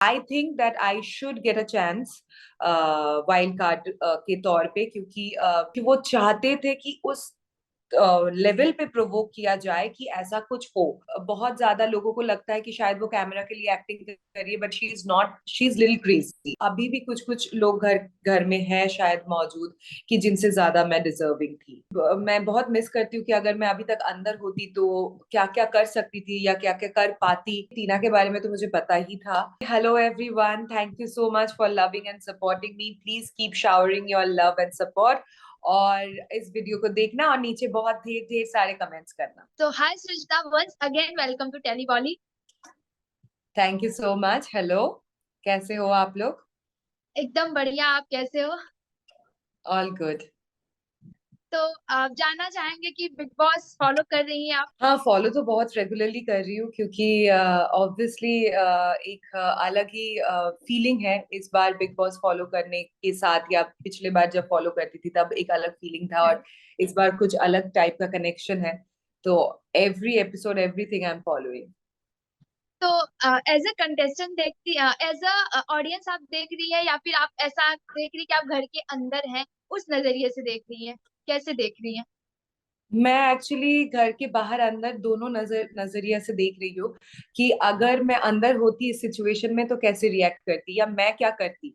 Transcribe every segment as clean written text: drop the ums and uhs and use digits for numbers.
I think that I should get a chance wild card के तौर पे, क्योंकि कि वो चाहते थे कि उस लेवल पे प्रोवोक किया जाए कि ऐसा कुछ हो। बहुत ज्यादा लोगों को लगता है कि शायद वो कैमरा के लिए एक्टिंग कर रही है, but she is not, she is little crazy. अभी भी कुछ कुछ लोग घर घर में हैं शायद मौजूद कि जिनसे ज्यादा मैं डिजर्विंग थी। मैं बहुत मिस करती हूँ कि अगर मैं अभी तक अंदर होती तो क्या क्या कर सकती थी या क्या क्या कर पाती। टीना के बारे में तो मुझे पता ही था। Hello everyone, thank you so much for loving and supporting me. Please keep showering your love and support, और इस वीडियो को देखना और नीचे बहुत ढेर ढेर सारे कमेंट्स करना। तो hi Srishta, once again welcome to Tellybolly. Thank you so much. Hello, कैसे हो आप लोग? एकदम बढ़िया, आप कैसे हो? All good. तो आप जानना चाहेंगे कि बिग बॉस फॉलो कर रही हैं आप? हाँ, फॉलो तो बहुत रेगुलरली कर रही हूँ, क्योंकि ऑब्वियसली एक अलग ही फीलिंग है इस बार बिग बॉस फॉलो करने के साथ, या पिछले बार जब फॉलो करती थी तब एक अलग फीलिंग था, और इस बार कुछ अलग टाइप का कनेक्शन है। तो every episode, everything I am following. तो एज अ कंटेस्टेंट देखती, एज अ ऑडियंस आप देख रही है, या फिर आप ऐसा देख रही कि आप घर के अंदर हैं, उस नजरिए से देख रही हैं? कैसे देख रही हैं? मैं एक्चुअली घर के बाहर अंदर दोनों नजरिया से देख रही हूँ कि अगर मैं अंदर होती इस सिचुएशन में तो कैसे रिएक्ट करती या मैं क्या करती।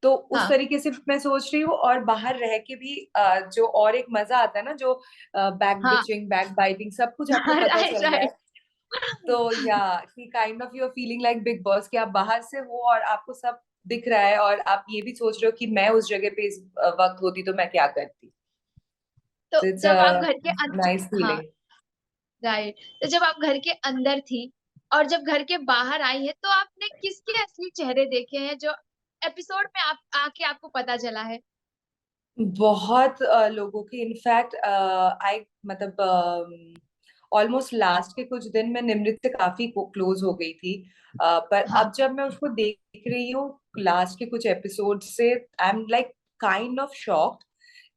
तो उस हाँ। तरीके से मैं सोच रही हूँ, और बाहर रह के भी जो और एक मजा आता है ना, जो बैक हाँ। बिचिंग, बैक बाइटिंग, सब कुछ आपको पता राइट, चल रहा है। राइट। तो या कि kind of you are feeling like Bigg Boss, कि आप बाहर से हो और आपको सब दिख रहा है, और आप ये भी सोच रहे हो कि मैं उस जगह पे इस वक्त होती तो मैं क्या करती। तो तो इट्स जब अ आप घर के नाइस हाँ, फीलिंग। राइट। तो जब आप घर के अंदर थी और जब घर के बाहर आई है, तो आपने किसके असली चेहरे देखे हैं जो एपिसोड में आप आके आपको पता चला है? बहुत लोगों की, इनफैक्ट आई मतलब ऑलमोस्ट लास्ट के कुछ दिन मैं निमृत से काफी क्लोज हो गई थी। पर हाँ। अब जब मैं उसको देख रही हूँ लास्ट के कुछ एपिसोड से, I am like kind of shocked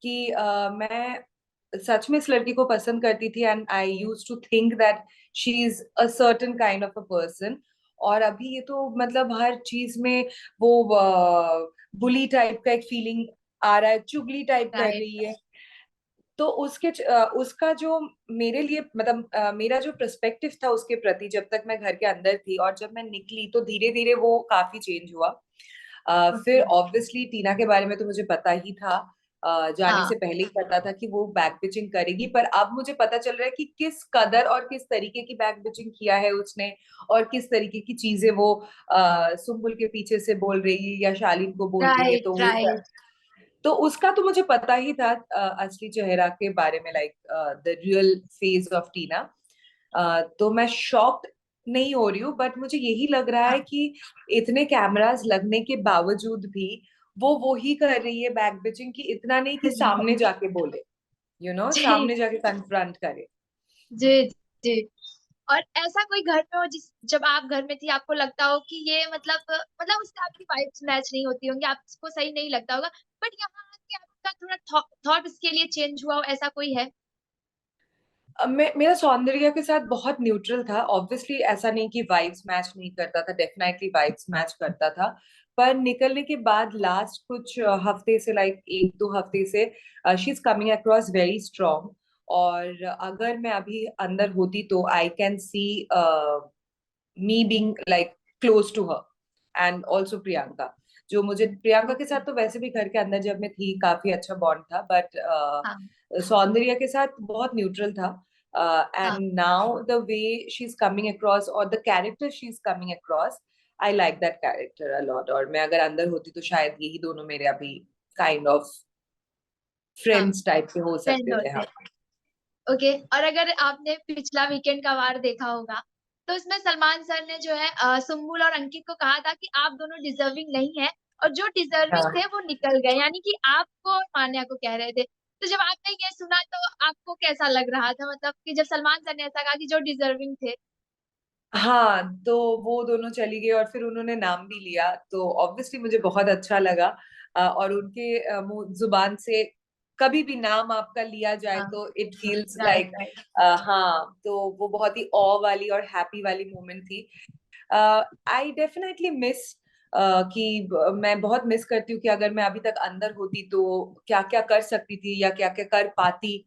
कि मैं सच में इस लड़की को पसंद करती थी, and I use to think that she is a certain kind of a person. और अभी ये तो मतलब हर चीज में वो बुली टाइप का एक फीलिंग आ रहा है, चुगली टाइप कर राइट। रही है। तो उसका जो मेरे लिए मतलब मेरा जो पर्सपेक्टिव था उसके प्रति जब तक मैं घर के अंदर थी, और जब मैं निकली तो धीरे धीरे वो काफी चेंज हुआ। फिर ओके। ऑब्वियसली टीना के बारे में तो मुझे पता ही था। जाने हाँ। से पहले ही पता था कि वो बैक बिचिंग करेगी, पर अब मुझे पता चल रहा है कि किस कदर और किस तरीके की बैक बिचिंग किया है उसने, और किस तरीके की चीजें वो सुम्बुल के पीछे से बोल रही है या शालीन को बोल रही है। Right, right. तो उसका तो मुझे पता ही था असली चेहरा के बारे में, like the real face of Tina. तो मैं शॉक्ड नहीं हो रही हूँ, बट मुझे यही लग रहा है हाँ। कि इतने कैमरास लगने के बावजूद भी वो ही कर रही है बैक बिचिंग, की इतना नहीं कि सामने जाके बोले, जी, सामने जाके कन्फ्रंट करे। जी, जी। और ऐसा कोई घर में हो जिस जब आप घर में थी, आपको लगता हो कि ये मतलब उससे आपकी वाइब्स मैच नहीं होती होंगी, आपको सही नहीं लगता होगा, बट यहाँ आके आपका थोड़ा थॉट उसके लिए चेंज हुआ हो, ऐसा कोई है? मेरा सौंदर्य के साथ बहुत न्यूट्रल था। ऑब्वियसली ऐसा नहीं कि वाइब्स मैच नहीं करता था, डेफिनेटली वाइब्स मैच करता था। पर निकलने के बाद लास्ट कुछ हफ्ते से, लाइक एक दो हफ्ते से, she is coming across very strong. और अगर मैं अभी अंदर होती तो I can see me being like close to her, and also Priyanka. जो मुझे प्रियंका के ओके। साथ तो वैसे भी घर के अंदर जब मैं थी काफी अच्छा बॉन्ड था, बट हाँ। सौंदर्य के साथ बहुत न्यूट्रल था। हाँ। And now the way she is coming across, और the character she is coming across, I like that character a lot. और मैं अगर अंदर होती तो शायद यही दोनों मेरे अभी काइंड ऑफ हाँ। फ्रेंड्स टाइप के हो फ्रेंड सकते थे। होते हाँ। हैं। ओके। और अगर आपने पिछला वीकेंड का वार देखा होगा, तो उसमें सलमान सर ने जो है सुम्बुल और अंकित को कहा था कि आप दोनों डिजर्विंग नहीं है, और जो डिजर्विंग थे हाँ। वो निकल गए, यानी कि आपको और मान्या को कह रहे थे। तो जब आपने ये सुना तो आपको कैसा लग रहा था, मतलब कि जब सलमान सर ने ऐसा कहा कि जो डिजर्विंग थे? हाँ, तो वो दोनों चली गई और फिर उन्होंने नाम भी लिया, तो ऑब्वियसली मुझे बहुत अच्छा लगा। और उनके मुंह जुबान से कभी भी नाम आपका लिया जाए हाँ। तो it feels right, like, right. हाँ, तो वो बहुत ही ऑ वाली और हैप्पी वाली मोमेंट थी। आई डेफिनेटली मिस कि मैं बहुत मिस करती हूँ कि अगर मैं अभी तक अंदर होती तो क्या क्या कर सकती थी या क्या क्या कर पाती।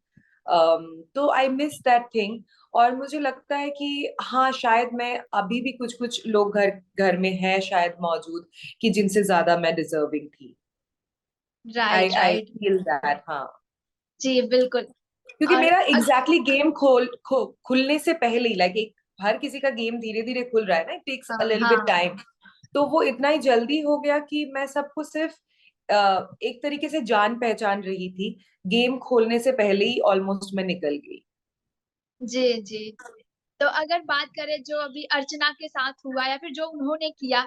तो आई मिस दैट थिंग। और मुझे लगता है कि हाँ, शायद मैं अभी भी कुछ कुछ लोग घर घर में हैं शायद मौजूद कि जिनसे ज्यादा मैं डिजर्विंग थी। I right I right. Feel that, हाँ। जी बिल्कुल। क्योंकि और मेरा एग्जैक्टली गेम खुलने से पहले ही, लाइक एक हर किसी का गेम धीरे धीरे खुल रहा है ना, इट टेक्स अ हाँ लिटिल बिट हाँ। टाइम। तो वो इतना ही जल्दी हो गया कि मैं सबको सिर्फ एक तरीके से जान पहचान रही थी। गेम खोलने से पहले ही ऑलमोस्ट मैं निकल गई। जी जी। तो अगर बात करें जो अभी अर्चना के साथ हुआ या फिर जो उन्होंने किया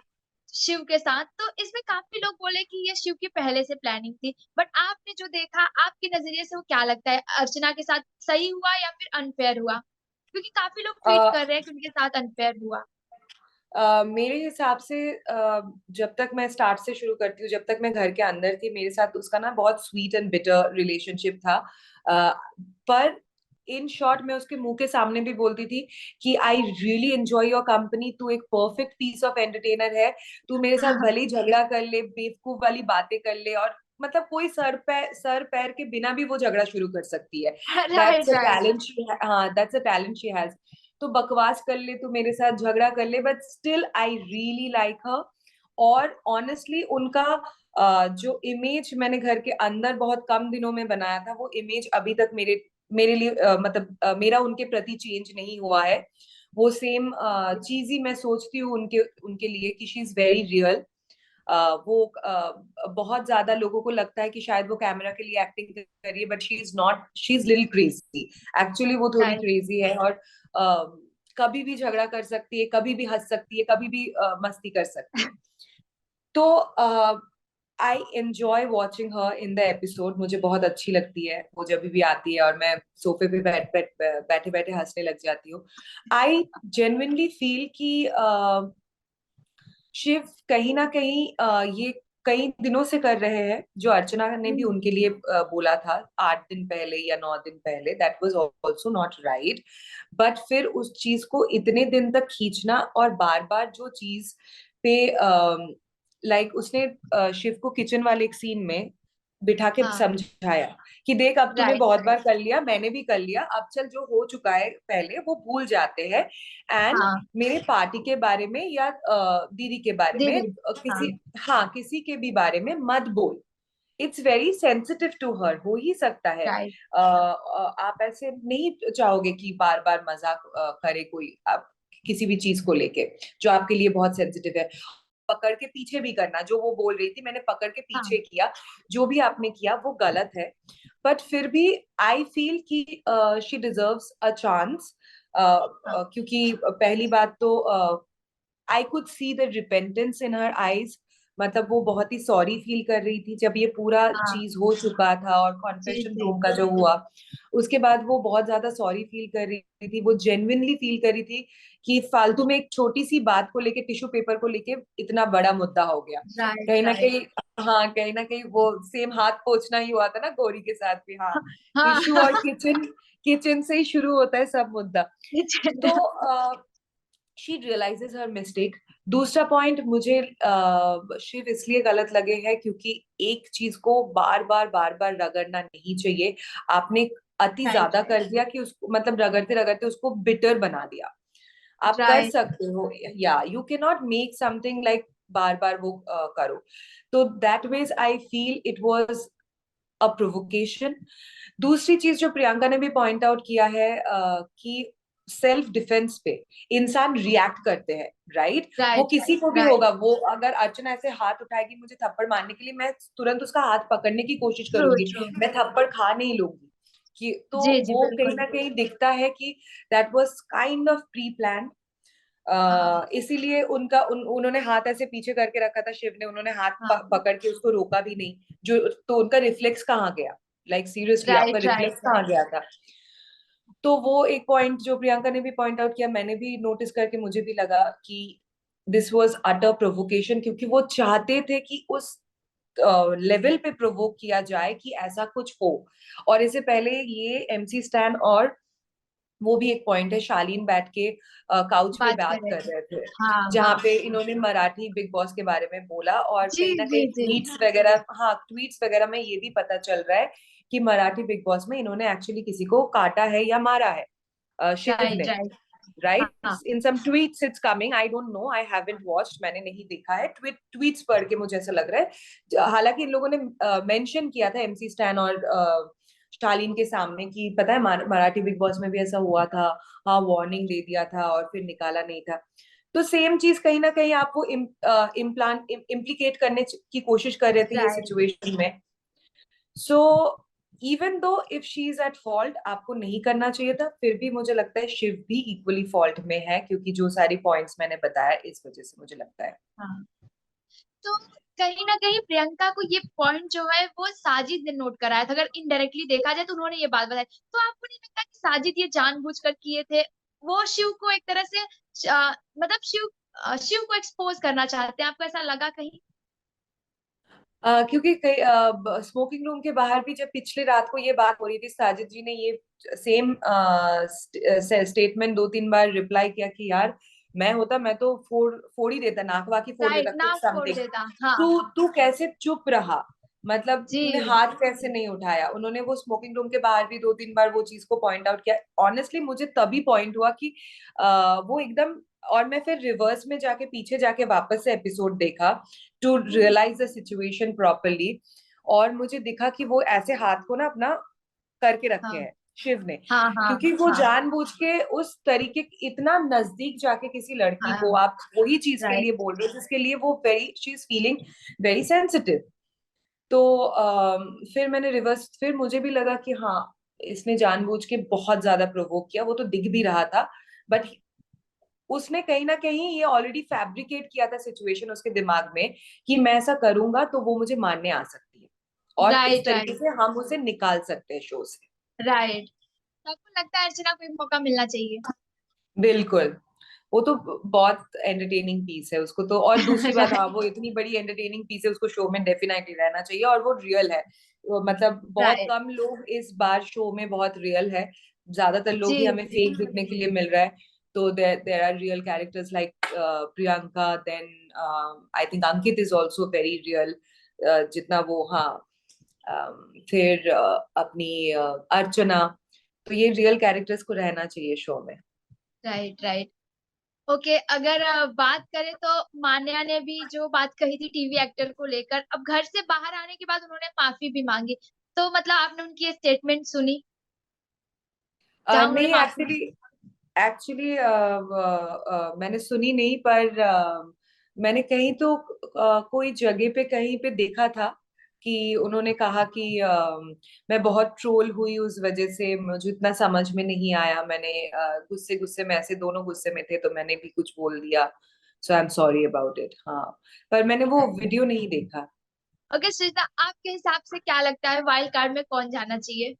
शिव के साथ, तो इसमें काफी लोग बोले कि ये शिव की पहले से प्लानिंग थी, बट आपने जो देखा आपके नजरिए से वो क्या लगता है, अर्चना के साथ सही हुआ या फिर अनफेयर हुआ? क्योंकि काफी लोग ट्वीट कर रहे हैं कि उनके साथ अनफेयर हुआ। मेरे हिसाब से जब तक मैं स्टार्ट से शुरू करती हूँ, जब तक मैं घर के अंदर थी मेरे साथ उसका ना बहुत स्वीट एंड बिटर रिलेशनशिप था। अ, पर इन शॉर्ट मैं उसके मुंह के सामने भी बोलती थी कि I really enjoy your company, तू एक परफेक्ट पीस ऑफ एंटरटेनर है। तू मेरे साथ भले ही झगड़ा कर ले, बेवकूफ वाली बातें कर ले, और मतलब कोई सर पैर के बिना भी वो झगड़ा शुरू कर सकती है। That's right a right. Talent she, हाँ, that's a talent she has. तो बकवास कर ले, तू मेरे साथ झगड़ा कर ले, but still I really like her. और ऑनेस्टली उनका जो इमेज मैंने घर के अंदर बहुत कम दिनों में बनाया था, वो इमेज अभी तक मेरे मेरे लिए मतलब मेरा उनके प्रति चेंज नहीं हुआ है। वो सेम चीज ही मैं सोचती हूँ उनके उनके लिए कि शी इज वेरी रियल। वो बहुत ज्यादा लोगों को लगता है कि शायद वो कैमरा के लिए एक्टिंग कर रही है, but she is not, she is little crazy. Actually वो थोड़ी राइट। क्रेजी है, और कभी भी झगड़ा कर सकती है, कभी भी हंस सकती है, कभी भी मस्ती कर सकती है। तो I enjoy watching her in the episode. मुझे बहुत अच्छी लगती है वो जब भी आती है, और मैं सोफे पे बैठे बैठे हंसने लग जाती हूँ। आई जेन्युइनली फील कि शिव कहीं ना कहीं ये कई दिनों से कर रहे हैं जो अर्चना ने भी उनके लिए बोला था 8 दिन पहले या 9 दिन पहले। That was also not right. But फिर उस चीज को इतने दिन तक खींचना, और बार बार जो चीज पे लाइक उसने शिव को किचन वाले एक सीन में बिठा के हाँ। समझाया कि देख, अब तूने राइट बहुत राइट। बार कर लिया, मैंने भी कर लिया, अब चल, जो हो चुका है पहले वो भूल जाते हैं। एंड हाँ। मेरे पार्टी के बारे में या दीदी के बारे में, दीदी। हाँ। किसी, हाँ, किसी के भी बारे में मत बोल। It's very sensitive to her. हो ही सकता है राइट। आप ऐसे नहीं चाहोगे कि बार बार मजाक करे कोई, आप किसी भी चीज को लेके जो आपके लिए बहुत सेंसिटिव है। पकड़ के पीछे भी करना, जो वो बोल रही थी मैंने पकड़ के पीछे हाँ किया, जो भी आपने किया वो गलत है। बट फिर भी आई फील कि शी डिजर्व्स अ चांस। हाँ क्योंकि पहली बात तो I could see the repentance in her eyes. मतलब वो बहुत ही सॉरी फील कर रही थी जब ये पूरा हाँ। चीज हो चुका था, और जी कॉन्फेशन जी। रूम का जो हुआ उसके बाद वो बहुत ज्यादा सॉरी फील कर रही थी। वो जेन्युइनली फील कर रही थी कि फालतू में एक छोटी सी बात को लेके, टिश्यू पेपर को लेके इतना बड़ा मुद्दा हो गया। राइट कहीं ना राइट। कहीं, हाँ, कहीं ना कहीं वो सेम हाथ पोंछना ही हुआ था ना गौरी के साथ भी। हाँ, टिश्यू और हाँ। किचन, किचन से ही शुरू होता है सब मुद्दा। तो शी रियलाइजेस हर मिस्टेक। दूसरा पॉइंट मुझे शिव इसलिए गलत लगे हैं क्योंकि एक चीज को बार बार रगड़ना नहीं चाहिए। आपने अति राइट ज्यादा कर दिया कि उसको, मतलब रगड़ते रगड़ते उसको बिटर बना दिया। आप कर राइट। सकते हो, या you can not make something like बार बार वो करो। तो that ways I feel it was a provocation. दूसरी चीज जो प्रियंका ने भी पॉइंट आउट किया है कि सेल्फ डिफेंस पे इंसान रिएक्ट करते हैं, राइट। वो राइट किसी को भी राइट। होगा, वो अगर अर्चना ऐसे हाथ उठाएगी मुझे थप्पड़ मारने के लिए, मैं तुरंत उसका हाथ पकड़ने की कोशिश ट्रू करूंगी, ट्रू। मैं थप्पड़ खा नहीं लूंगी। कि तो जी जी वो कहीं बिल्कुल। ना कहीं दिखता है कि that was kind of pre plan. हाँ इसीलिए उन्होंने हाथ ऐसे पीछे करके रखा था शिव ने, उन्होंने हाथ हाँ। पकड़ के उसको रोका भी नहीं। जो तो उनका रिफ्लेक्स कहाँ गया? लाइक सीरियसली आपका राइट राइट रिफ्लेक्स कहाँ राइट। गया था? तो वो एक पॉइंट जो प्रियंका ने भी पॉइंट आउट किया, मैंने भी नोटिस करके मुझे भी लगा कि दिस वाज अटर प्रोवोकेशन, क्योंकि वो चाहते थे कि उस लेवल पे प्रोवोक किया जाए कि ऐसा कुछ हो। और इससे पहले ये एमसी स्टैन और वो भी एक पॉइंट है, शालीन बैठ के काउच पे बात कर बात रहे कर थे। रहे थे, हाँ जहाँ हाँ। पे इन्होंने मराठी बिग बॉस के बारे में बोला, और जी कहीं ना जी कहीं जी। ट्वीट्स वगैरह, हाँ ट्वीट्स वगैरह में ये भी पता चल रहा है कि मराठी बिग बॉस में इन्होंने एक्चुअली किसी को काटा है या मारा है, शिव राइट ने, राइट। राइट? हाँ in some tweets it's coming, I don't know, I haven't watched, मैंने नहीं देखा है, ट्वीट्स पढ़ के मुझे ऐसा लग रहा है। हालांकि इन लोगों ने मेंशन किया था, एमसी स्टैन और स्टालिन के सामने, कि पता है मराठी बिग बॉस में भी ऐसा हुआ था, हाँ वार्निंग दे दिया था और फिर निकाला नहीं था। तो सेम चीज कहीं ना कहीं आप वो इम्प्लांट इम्प्लीकेट करने की कोशिश कर रहे थे ये राइट। सिचुएशन में। So even though if she is at fault, आपको नहीं करना चाहिए था, फिर भी मुझे लगता है शिव भी इक्वली फॉल्ट में है, क्योंकि जो सारी पॉइंट्स मैंने बताया, इस वजह से मुझे लगता है। हाँ, तो कहीं ना कहीं प्रियंका को ये पॉइंट जो है वो साजिद ने नोट कराया था, अगर इनडायरेक्टली देखा जाए तो उन्होंने ये बात बताई। तो आपको नहीं लगता कि साजिद ये जानबूझकर किए थे? वो शिव को एक तरह से मतलब शिव को एक्सपोज करना चाहते हैं, आपको ऐसा लगा कहीं? क्योंकि स्मोकिंग रूम के बाहर भी जब पिछले रात को ये बात हो रही थी, साजिद जी ने ये सेम स्टेटमेंट 2-3 बार रिप्लाई किया कि यार मैं होता, मैं तो फोड़ फोड़ ही देता, नाक वाक ही फोड़ राइट, देता, कुछ नाक फोड़ समथिंग। देता। हाँ तू तू कैसे चुप रहा? मतलब तूने जी। हाथ कैसे नहीं उठाया? उन्होंने वो स्मोकिंग रूम के बाहर भी 2-3 बार वो चीज को पॉइंट आउट किया, ऑनेस्टली मुझे तभी पॉइंट हुआ कि वो एकदम, और मैं फिर रिवर्स में जाके पीछे जाके वापस से एपिसोड देखा to realise the situation properly, और मुझे दिखा कि वो ऐसे हाथ को ना अपना करके रखे हाँ हैं शिव ने, हाँ हाँ क्योंकि वो हाँ जानबूझ के उस तरीके, इतना नजदीक जाके किसी लड़की हाँ। को आप वही चीज के राइट। लिए बोल रहे हो जिसके लिए वो very, she is feeling very sensitive. तो फिर मैंने रिवर्स, फिर मुझे भी लगा कि हाँ इसने जानबूझ के बहुत ज्यादा प्रोवोक किया, वो तो दिख भी रहा था, बट उसने कहीं ना कहीं ये ऑलरेडी फैब्रिकेट किया था सिचुएशन उसके दिमाग में, कि मैं ऐसा करूंगा तो वो मुझे मारने आ सकती है, और इस राइट तरीके राइट से हम उसे निकाल सकते हैं शो से। राइट। तो आपको लगता है अर्चना को एक मौका मिलना चाहिए? बिल्कुल, वो तो बहुत एंटरटेनिंग पीस है उसको तो, और दूसरी बात, हाँ राइट वो इतनी बड़ी एंटरटेनिंग पीस है, उसको शो में डेफिनेटली रहना चाहिए, और वो रियल है। मतलब बहुत राइट। कम लोग इस बार शो में बहुत रियल है, ज्यादातर जी लोग ही हमें जी। फेक दिखने के लिए मिल रहा है। तो there are real characters like Priyanka, then I think Ankit is also very real, जितना वो, हाँ फिर अपनी अर्चना, तो ये रियल कैरेक्टर्स को रहना चाहिए शो में। Right right. ओके, अगर बात करें तो मान्या ने भी जो बात कही थी टीवी एक्टर को लेकर, अब घर से बाहर आने के बाद उन्होंने माफी भी मांगी, तो मतलब आपने उनकी ये स्टेटमेंट सुनी जहां उन्होंने नहीं, माफी? एक्चुअली एक्चुअली मैंने सुनी नहीं, पर मैंने कहीं तो कोई जगह पे कहीं पे देखा था कि उन्होंने कहा कि मैं बहुत ट्रोल हुई उस वजह से, मुझे इतना समझ में नहीं आया, मैंने गुस्से गुस्से में, ऐसे दोनों गुस्से में थे तो मैंने भी कुछ बोल दिया, so I am sorry about it. हाँ, पर मैंने वो वीडियो नहीं देखा। ओके श्वेता, आपके हिसाब से क्या लगता है वाइल्ड कार्ड में कौन जाना चाहिए?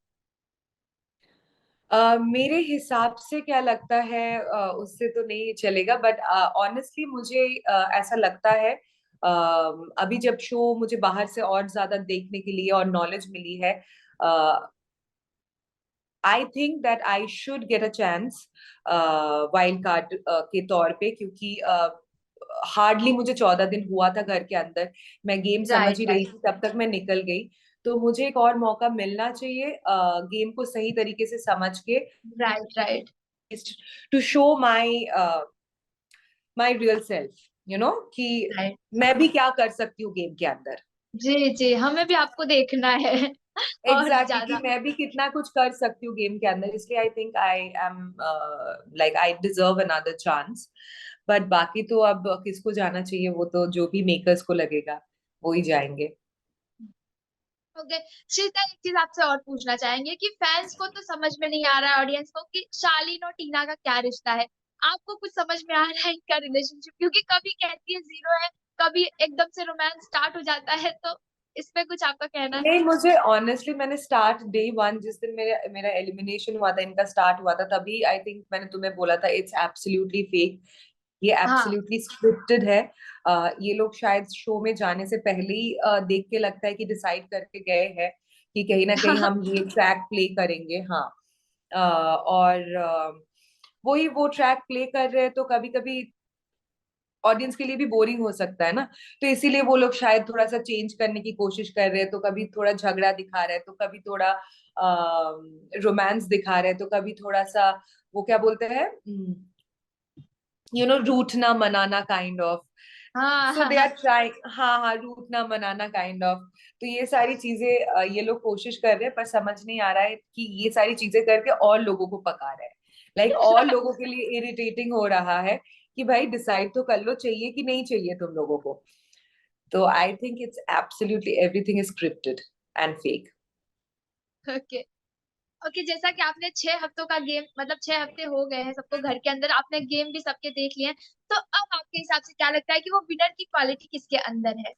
मेरे हिसाब से क्या लगता है, उससे तो नहीं चलेगा, बट ऑनेस्टली मुझे ऐसा लगता है, अभी जब शो मुझे बाहर से और ज्यादा देखने के लिए और नॉलेज मिली है, I think that I should get a chance wild card के तौर पे, क्योंकि हार्डली मुझे 14 दिन हुआ था घर के अंदर, मैं गेम समझ राइट ही रही राइट थी, तब तक मैं निकल गई। तो मुझे एक और मौका मिलना चाहिए गेम को सही तरीके से समझ के, right right to show my real self, कि राइट। मैं भी क्या कर सकती हूँ गेम के अंदर। जी जी, हमें भी आपको देखना है और एग्जैक्टली कि ज्यादा। मैं भी कितना कुछ कर सकती हूँ गेम के अंदर, इसलिए I think I am like I deserve another chance. But बाकी तो अब किसको जाना चाहिए, वो तो जो भी मेकर्स को लगेगा वो ही जाएंगे। ओके श्वेता, एक चीज आपसे और पूछना चाहेंगे कि फैंस को तो समझ में नहीं आ रहा है, ऑडियंस को, कि शालीन और टीना का क्या रिश्ता है। आपको कुछ समझ में आ रहा है इनका रिलेशनशिप? क्योंकि कभी कहती है जीरो है, कभी एकदम से रोमांस स्टार्ट हो जाता है, तो इस पे कुछ आपका कहना है? नहीं, मुझे ऑनेस्टली, मैंने स्टार्ट डे वन, जिस दिन मेरा मेरा एलिमिनेशन हुआ था, इनका स्टार्ट हुआ था, तभी आई थिंक मैंने तुम्हें बोला था इट्स एब्सोल्युटली फेक, ये हाँ एब्सोल्युटली स्क्रिप्टेड है। ये लोग शायद शो में जाने से पहले ही देख के लगता है कि डिसाइड करके गए हैं कि कहीं ना कहीं हम ये ट्रैक प्ले करेंगे, हाँ। और वही वो ट्रैक प्ले कर रहे हैं, तो कभी कभी ऑडियंस के लिए भी बोरिंग हो सकता है ना। तो इसीलिए वो लोग शायद थोड़ा सा चेंज करने की कोशिश कर रहे हैं, तो कभी थोड़ा झगड़ा दिखा रहे हैं, तो कभी थोड़ा रोमांस दिखा रहे हैं, तो कभी थोड़ा सा वो क्या बोलते हैं, रूठना मनाना काइंड ऑफ। हाँ सो हाँ दे आर हाँ। ट्राइंग, हाँ हाँ, रूठना मनाना काइंड ऑफ। तो ये सारी चीजें ये लोग कोशिश कर रहे हैं, पर समझ नहीं आ रहा है कि ये सारी चीजें करके और लोगों को पका रहे हैं, लाइक और लोगों के लिए इरिटेटिंग हो रहा है कि भाई डिसाइड तो कर लो, चाहिए कि नहीं चाहिए तुम लोगों को। तो I think it's absolutely everything is scripted and fake. Okay. Okay, जैसा कि आपने 6 हफ्तों का गेम, मतलब 6 हफ्ते हो गए हैं सबको घर के अंदर, आपने गेम भी सबके देख लिए हैं, तो अब आपके हिसाब से क्या लगता है कि वो विनर की क्वालिटी किसके अंदर है?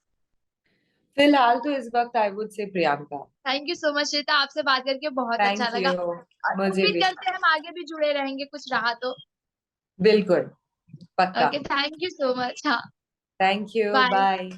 फिलहाल तो इस वक्त I would say Priyanka. Thank you so much Shweta, आपसे बात करके बहुत अच्छा थैंक लगा। यू। और मुझे उम्मीद भी। करते हैं हम आगे भी जुड़े रहेंगे कुछ रहा तो। बिल्कुल। पक्का। Okay, thank you so much. हाँ। Thank you, bye. बाय।